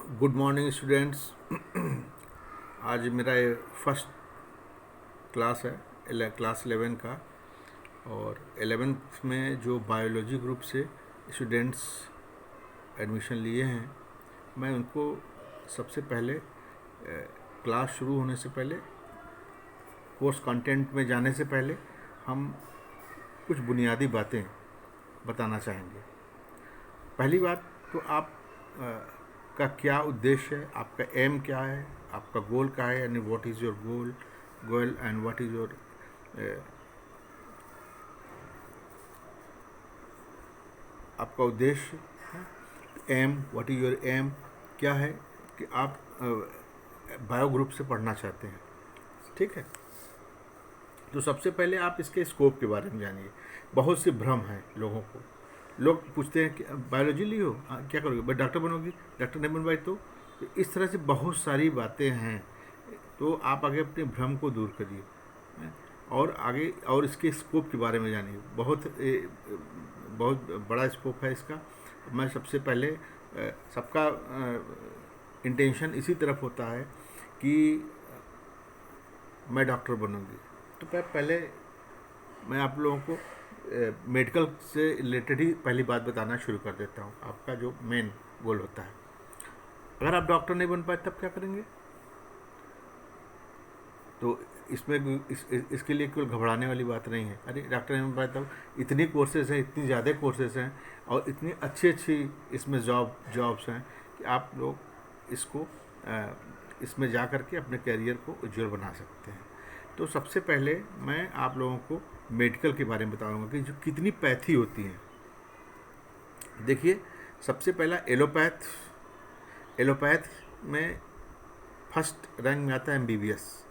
Good morning students. आज मेरा ये फर्स्ट क्लास है, क्लास 11 का। और 11th में जो बायोलॉजी ग्रुप से स्टूडेंट्स एडमिशन लिए हैं, मैं उनको सबसे पहले क्लास शुरू होने से पहले, कोर्स कंटेंट में जाने से पहले हम कुछ बुनियादी बातें बताना चाहेंगे। पहली बात तो आप का क्या उद्देश्य है, आपका एम क्या है, आपका गोल क्या है, यानी what is your goal and what is your आपका उद्देश्य aim, what is your aim क्या है कि आप बायो ग्रुप से पढ़ना चाहते हैं। ठीक है, तो सबसे पहले आप इसके स्कोप के बारे में जानिए। बहुत से भ्रम हैं लोगों को। लोग पूछते हैं कि बायोलॉजी ली हो, क्या करोगे, बस डॉक्टर बनोगी, डॉक्टर नहीं बन पाई तो इस तरह से बहुत सारी बातें हैं। तो आप आगे अपने भ्रम को दूर करिए और आगे और इसके स्कोप के बारे में जानिए। बहुत बड़ा स्कोप है इसका। मैं सबसे पहले सबका इंटेंशन इसी तरफ होता है कि मैं डॉक्टर बनूंगी। तो पहले मैं आप लोगों को मेडिकल से रिलेटेड ही पहली बात बताना शुरू कर देता हूँ। आपका जो मेन गोल होता है, अगर आप डॉक्टर नहीं बन पाए तब क्या करेंगे? तो इसमें इसके लिए केवल घबराने वाली बात नहीं है। अरे डॉक्टर नहीं बन पाए तब इतनी कोर्सेज हैं, इतनी ज़्यादा कोर्सेज हैं और इतनी अच्छी अच्छी इसमें जॉब्स हैं कि आप लोग इसको इसमें जा कर के अपने करियर को उज्जवल बना सकते हैं। तो सबसे पहले मैं आप लोगों को मेडिकल के बारे में बताऊंगा कि जो कितनी पैथी होती हैं। देखिए, सबसे पहला एलोपैथ में फर्स्ट रैंक में आता है एमबीबीएस,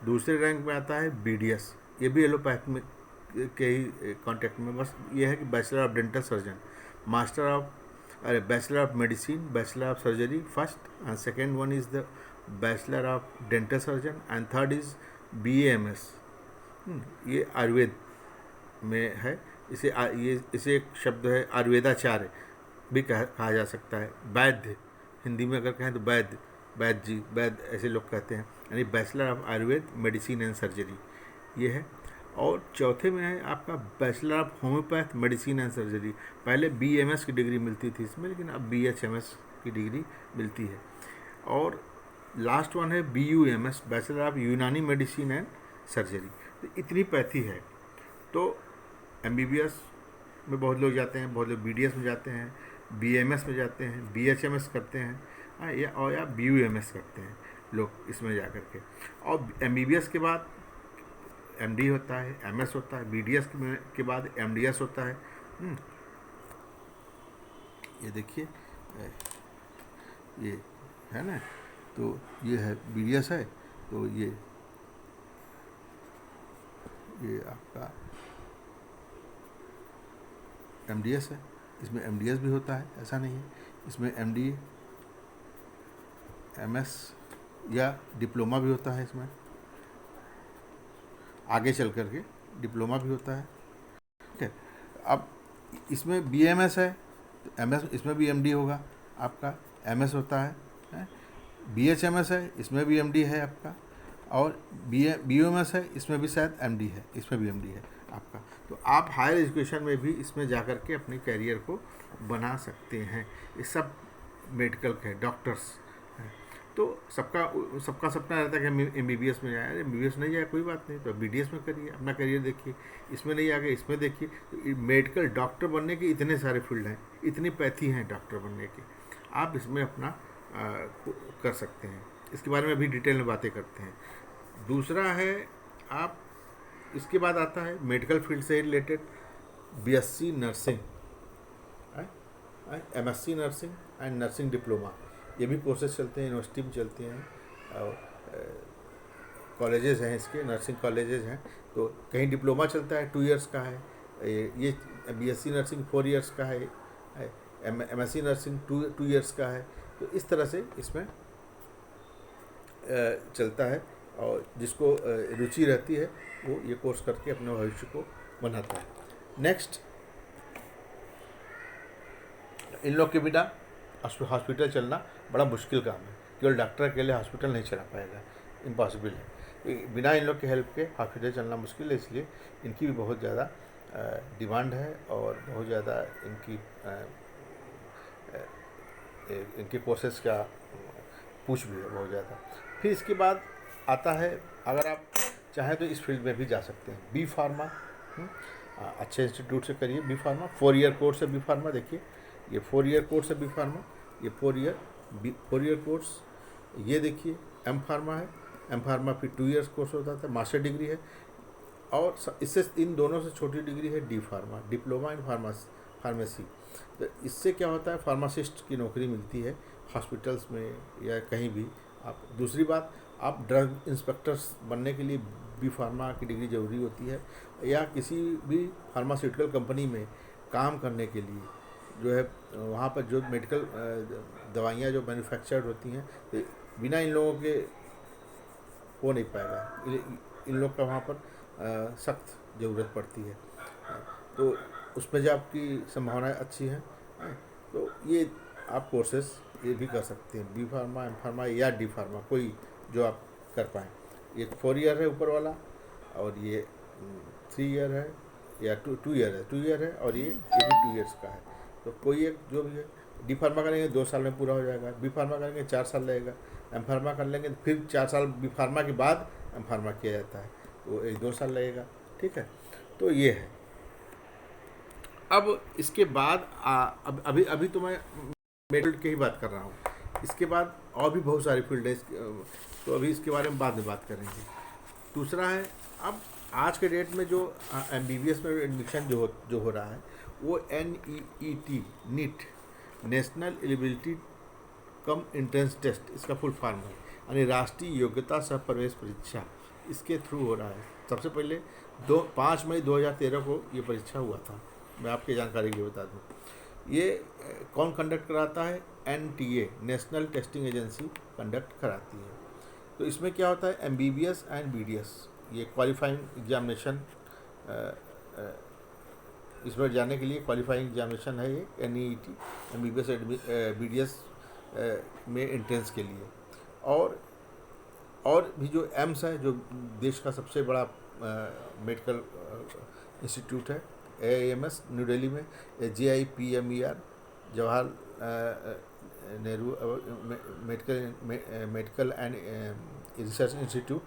दूसरे रैंक में आता है बीडीएस। ये भी एलोपैथ में के ही कॉन्टेक्ट में। बस ये है कि bachelor of dental surgeon, bachelor of medicine, bachelor of surgery first, and second one is the bachelor of dental surgeon, and third is BAMS। ये आयुर्वेद में है। इसे एक शब्द है आयुर्वेदाचार्य भी कहा जा सकता है। वैद्य, हिंदी में अगर कहें तो वैद्य ऐसे लोग कहते हैं, यानी bachelor of Ayurveda medicine and surgery ये है। और चौथे में है आपका bachelor of homeopath medicine and surgery. पहले BMS की डिग्री मिलती थी इसमें, लेकिन अब BHMS की डिग्री मिलती है। और लास्ट वन है BUMS, बैचलर ऑफ यूनानी मेडिसिन एंड सर्जरी। तो इतनी पैथी है। तो MBBS में बहुत लोग जाते हैं, बहुत लोग BDS में जाते हैं, BMS में जाते हैं, BHMS करते हैं या BUMS करते हैं लोग इसमें जा कर के। और MBBS के बाद MD होता है, MS होता है, BDS के बाद MDS होता है। ये देखिए, ये है ना, तो ये है BDS है। तो ये आपका MDS है। इसमें MDS भी होता है, ऐसा नहीं है। इसमें MD MS या डिप्लोमा भी होता है। इसमें आगे चल कर के डिप्लोमा भी होता है। ठीक है, अब इसमें BMS है तो MS, इसमें भी MD होगा आपका, MS होता है। BHMS है, इसमें भी MD है आपका। और BUMS है, इसमें भी शायद MD है, इसमें भी MD है आपका। तो आप हायर एजुकेशन में भी इसमें जा कर के अपने कैरियर को बना सकते हैं। ये सब मेडिकल के डॉक्टर्स हैं। तो सबका सपना रहता है कि हम MBBS में जाए। MBBS नहीं जाए कोई बात नहीं, तो BDS में करिए, अपना करियर देखिए। इसमें नहीं आ गए, इसमें देखिए। तो मेडिकल डॉक्टर बनने के इतने सारे फील्ड हैं, इतनी पैथी हैं डॉक्टर बनने की, आप इसमें अपना कर सकते हैं। इसके बारे में अभी डिटेल में बातें करते हैं। दूसरा है, आप इसके बाद आता है मेडिकल फील्ड से related BSc nursing, MSc nursing and nursing diploma. ये भी कोर्सेज चलते हैं, यूनिवर्सिटी में चलते हैं और कॉलेजेस हैं, इसके नर्सिंग कॉलेजेस हैं। तो कहीं डिप्लोमा चलता है 2 इयर्स का है, ये BSc नर्सिंग 4 इयर्स का है, MSc नर्सिंग 2 इयर्स का है। तो इस तरह से इसमें चलता है, और जिसको रुचि रहती है वो ये कोर्स करके अपने भविष्य को बनाता है। नेक्स्ट, इन लोग के बिना हॉस्पिटल चलना बड़ा मुश्किल काम है। केवल डॉक्टर अकेले हॉस्पिटल नहीं चला पाएगा, इम्पॉसिबल है। बिना इन लोग के हेल्प के हॉस्पिटल चलना मुश्किल है, इसलिए इनकी भी बहुत ज़्यादा डिमांड है और बहुत ज़्यादा इनकी कोर्सेज का पूछ भी है बहुत ज़्यादा। फिर इसके बाद आता है, अगर आप चाहें तो इस फील्ड में भी जा सकते हैं, बी फार्मा। अच्छे इंस्टीट्यूट से करिए बी फार्मा, 4 ईयर कोर्स है बी फार्मा। देखिए ये 4 ईयर कोर्स है बी फार्मा, ये 4 ईयर कोर्स। ये देखिए एम फार्मा है, एम फार्मा फिर 2 ईयर्स कोर्स होता था, मास्टर डिग्री है। और इससे इन दोनों से छोटी डिग्री है D pharma, diploma in pharmacy. तो इससे क्या होता है, फार्मासिस्ट की नौकरी मिलती है हॉस्पिटल्स में या कहीं भी। आप दूसरी बात, आप ड्रग इंस्पेक्टर्स बनने के लिए बी फार्मा की डिग्री ज़रूरी होती है, या किसी भी फार्मास्यूटिकल कंपनी में काम करने के लिए जो है वहाँ पर जो मेडिकल दवाइयाँ जो मैन्युफैक्चर्ड होती हैं, तो बिना इन लोगों के हो नहीं पाएगा। इन लोग का वहाँ पर सख्त ज़रूरत पड़ती है, तो उसमें जॉब की संभावनाएं अच्छी हैं। तो ये आप कोर्सेस ये भी कर सकते हैं, बी फार्मा, एम फार्मा या डी फार्मा, कोई जो आप कर पाएँ। ये 4 ईयर है ऊपर वाला, और ये 3 ईयर है या 2 ईयर है, और ये भी 2 ईयर्स का है। तो कोई एक जो भी है, डी फार्मा करेंगे 2 साल में पूरा हो जाएगा, बी फार्मा करेंगे 4 साल लगेगा, एम फार्मा कर लेंगे फिर 4 साल बी फार्मा के बाद एम फार्मा किया जाता है, तो 1-2 साल लगेगा। ठीक है, तो ये है। अब इसके बाद अब अभी तो मैं मेडिकल की ही बात कर रहा हूँ। इसके बाद और भी बहुत सारी फील्ड है, तो अभी इसके बारे में बाद में बात करेंगे। दूसरा है, अब आज के डेट में जो MBBS में एडमिशन जो हो रहा है, वो NEET NEET, National Eligibility cum Entrance Test, इसका फुल फॉर्म है, यानी राष्ट्रीय योग्यता सह प्रवेश परीक्षा, इसके थ्रू हो रहा है। सबसे पहले 5 मई 2013 को ये परीक्षा हुआ था। मैं आपकी जानकारी के लिए बता दूँ, ये कौन कंडक्ट कराता है, NTA national testing agency conduct कराती है। तो इसमें क्या होता है, MBBS एंड BDS, ये क्वालिफाइंग एग्जामिनेशन, इसमें जाने के लिए क्वालिफाइंग एग्जामिनेशन है ये NEET, MBBS BDS में एंट्रेंस के लिए। और भी जो एम्स है, जो देश का सबसे बड़ा मेडिकल इंस्टीट्यूट है, AIMS न्यू दिल्ली में, JIPMER Jawahar Nehru medical and research institute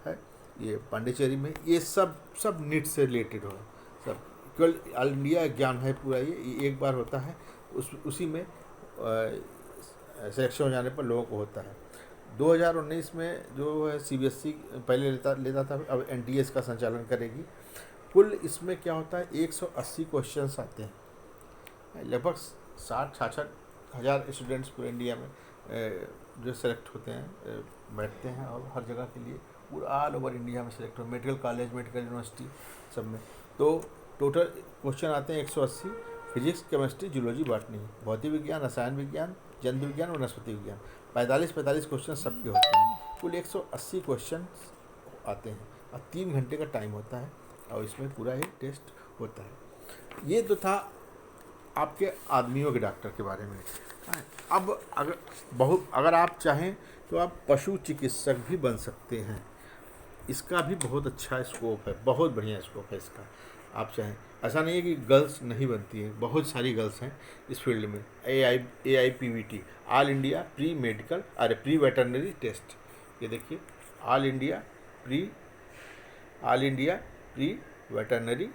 है, ये पांडिचेरी में। ये सब नीट से रिलेटेड हो, सब केवल ऑल इंडिया एग्जाम है पूरा, ये एक बार होता है, उसी में सिलेक्शन हो जाने पर लोगों को होता है। 2019 में जो है CBSE पहले लेता था, अब NTA का संचालन करेगी। कुल इसमें क्या होता है, 180 क्वेश्चंस आते हैं, लगभग 60-66 हज़ार स्टूडेंट्स पूरे इंडिया में जो सेलेक्ट होते हैं, बैठते हैं, और हर जगह के लिए पूरा ऑल ओवर इंडिया में सेलेक्ट हो, मेडिकल कॉलेज, मेडिकल यूनिवर्सिटी सब में। तो टोटल क्वेश्चन आते हैं 180, फिजिक्स, केमिस्ट्री, जूलॉजी, बॉटनी, भौतिक विज्ञान, रसायन विज्ञान, जंतु विज्ञान, वनस्पति विज्ञान, 45 क्वेश्चन सबके होते हैं। कुल 180 क्वेश्चन आते हैं, और 3 घंटे का टाइम होता है, और इसमें पूरा ही टेस्ट होता है। ये तो था आपके आदमियों के डॉक्टर के बारे में। अब अगर आप चाहें तो आप पशु चिकित्सक भी बन सकते हैं, इसका भी बहुत अच्छा स्कोप है, बहुत बढ़िया स्कोप है इसका। आप चाहें, ऐसा नहीं है कि गर्ल्स नहीं बनती हैं, बहुत सारी गर्ल्स हैं इस फील्ड में। AIPVT All India Pre Veterinary Test, ये देखिए All India Pre Veterinary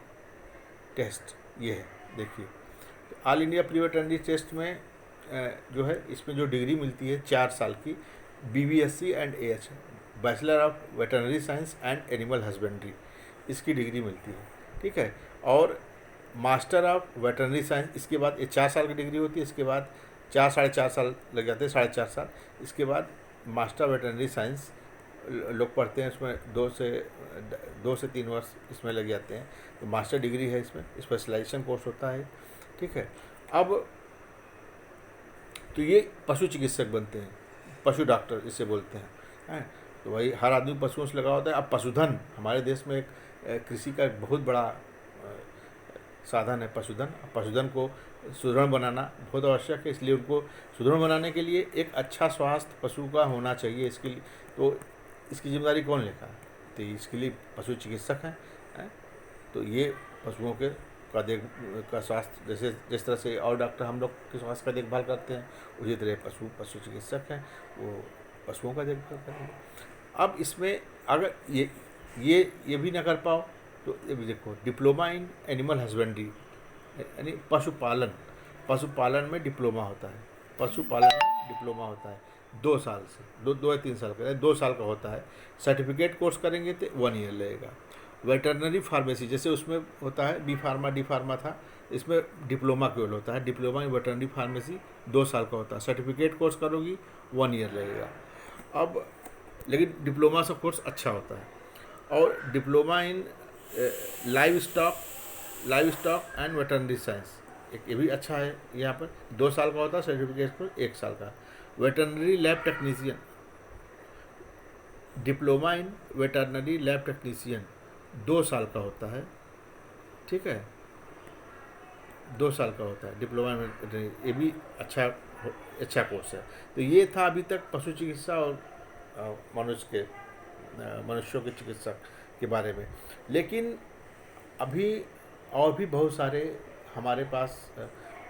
Test, ये है देखिए। All India Pre Veterinary Test में जो है, इसमें जो डिग्री मिलती है 4 साल की, BBSc and AH, bachelor of veterinary science and animal husbandry, इसकी डिग्री मिलती है। ठीक है, और मास्टर ऑफ वेटरनरी साइंस, इसके बाद ये 4 साल की डिग्री होती है, इसके बाद 4-4.5 साल लग जाते हैं, 4.5 साल। इसके बाद मास्टर वेटरनरी साइंस लोग पढ़ते हैं, इसमें 2 से 3 वर्ष इसमें लग जाते हैं। तो मास्टर डिग्री है, इसमें स्पेशलाइजेशन कोर्स होता है। ठीक है, अब तो ये पशु चिकित्सक बनते हैं, पशु डॉक्टर इसे बोलते हैं। तो भाई हर आदमी पशुओं से लगा होता है। अब पशुधन हमारे देश में एक कृषि का एक बहुत बड़ा साधन है पशुधन। पशुधन को सुदृढ़ बनाना बहुत आवश्यक है, इसलिए उनको सुदृढ़ बनाने के लिए एक अच्छा स्वास्थ्य पशु का होना चाहिए। इसके लिए तो इसकी जिम्मेदारी कौन लेगा? तो इसके लिए पशु चिकित्सक हैं। तो ये पशुओं के का स्वास्थ्य, जैसे जिस तरह से और डॉक्टर हम लोग के स्वास्थ्य का देखभाल करते हैं, उसी तरह पशु चिकित्सक हैं, वो पशुओं का देखभाल करेंगे। अब इसमें अगर ये भी ना कर पाओ तो ये भी देखो, डिप्लोमा इन एनिमल हस्बेंड्री, यानी पशुपालन में डिप्लोमा होता है। पशुपालन में डिप्लोमा होता है 2 साल से, 2 या 3 साल का, 2 साल का होता है। सर्टिफिकेट कोर्स करेंगे तो 1 ईयर लगेगा। वेटरनरी फार्मेसी जैसे उसमें होता है डी फार्मा था, इसमें डिप्लोमा केवल होता है। डिप्लोमा इन वेटरनरी फार्मेसी 2 साल का होता है। सर्टिफिकेट कोर्स करोगी 1 ईयर लगेगा। अब लेकिन डिप्लोमा से कोर्स अच्छा होता है। और diploma in live stock and veterinary science, एक ये भी अच्छा है। यहाँ पर 2 साल का होता है, सर्टिफिकेट पर 1 साल का। Veterinary lab technician, diploma in veterinary lab technician 2 साल का होता है, ठीक है, 2 साल का होता है डिप्लोमा में। ये भी अच्छा कोर्स है। तो ये था अभी तक पशु चिकित्सा और मनुष्यों के चिकित्सा के बारे में। लेकिन अभी और भी बहुत सारे हमारे पास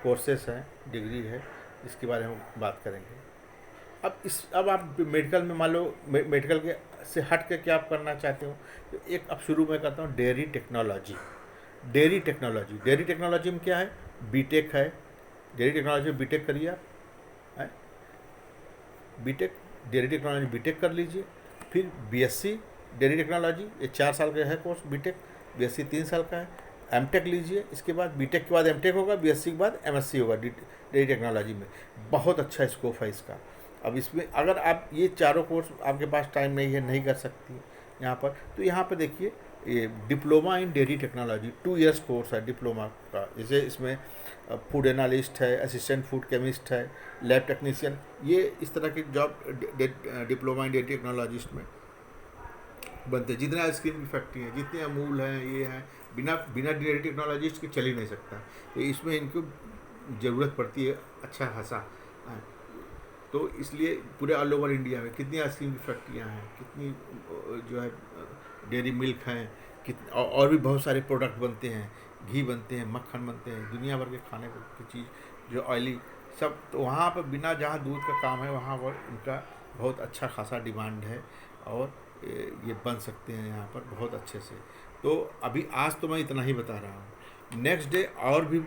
कोर्सेस हैं, डिग्री है, इसके बारे में हम बात करेंगे। अब आप मेडिकल में मान लो, मेडिकल के से हट के क्या आप करना चाहते हो, तो एक अब शुरू में करता हूँ डेयरी टेक्नोलॉजी में क्या है, बीटेक है। डेयरी टेक्नोलॉजी में बीटेक करिए आप, बीटेक डेयरी टेक्नोलॉजी बीटेक कर लीजिए। फिर बीएससी डेयरी टेक्नोलॉजी, ये 4 साल का है कोर्स बीटेक, बीएससी 3 साल का है। एमटेक लीजिए, इसके बाद बीटेक के बाद एमटेक होगा, बीएससी के बाद एमएससी होगा डेयरी टेक्नोलॉजी में। बहुत अच्छा स्कोप है इसका। अब इसमें अगर आप ये चारों कोर्स आपके पास टाइम नहीं है, नहीं कर सकती यहाँ पर, तो यहाँ पर देखिए ये diploma in dairy technology 2 years course है डिप्लोमा का। जैसे इसमें फूड एनालिस्ट है, असिस्टेंट फूड केमिस्ट है, लैब टेक्नीशियन, ये इस तरह के job diploma in dairy technologist में बनते हैं। जितने आइसक्रीम की फैक्ट्री है, जितने अमूल हैं, ये हैं, बिना डेयरी टेक्नोलॉजिस्ट के चल ही नहीं सकता। तो इसमें इनको ज़रूरत पड़ती है अच्छा खासा। तो इसलिए पूरे ऑल ओवर इंडिया में कितनी आइसक्रीम की फैक्ट्रियाँ हैं, कितनी जो है डेयरी मिल्क हैं, और भी बहुत सारे प्रोडक्ट बनते हैं, घी बनते हैं, मक्खन बनते हैं, दुनिया भर के खाने की चीज़ जो ऑयली सब। तो वहाँ पर बिना जहाँ दूध का काम है वहाँ पर इनका बहुत अच्छा खासा डिमांड है, और ये बन सकते हैं यहाँ पर बहुत अच्छे से। तो अभी आज तो मैं इतना ही बता रहा हूँ। नेक्स्ट डे और भी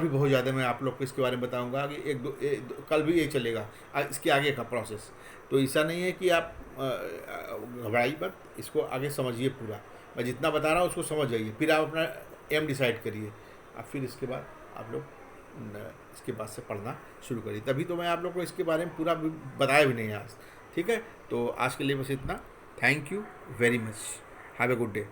बहुत ज़्यादा मैं आप लोग को इसके बारे में बताऊंगा कि एक दो कल भी ये चलेगा इसके आगे का प्रोसेस। तो ऐसा नहीं है कि आप घबराइए मत, इसको आगे समझिए पूरा। मैं जितना बता रहा हूँ उसको समझ जाइए, फिर आप अपना एम डिसाइड करिए। अब फिर इसके बाद आप लोग इसके बाद से पढ़ना शुरू करिए। तभी तो मैं आप लोग को इसके बारे में पूरा बताया भी नहीं आज, ठीक है। तो आज के लिए बस इतना। Thank you very much, have a good day.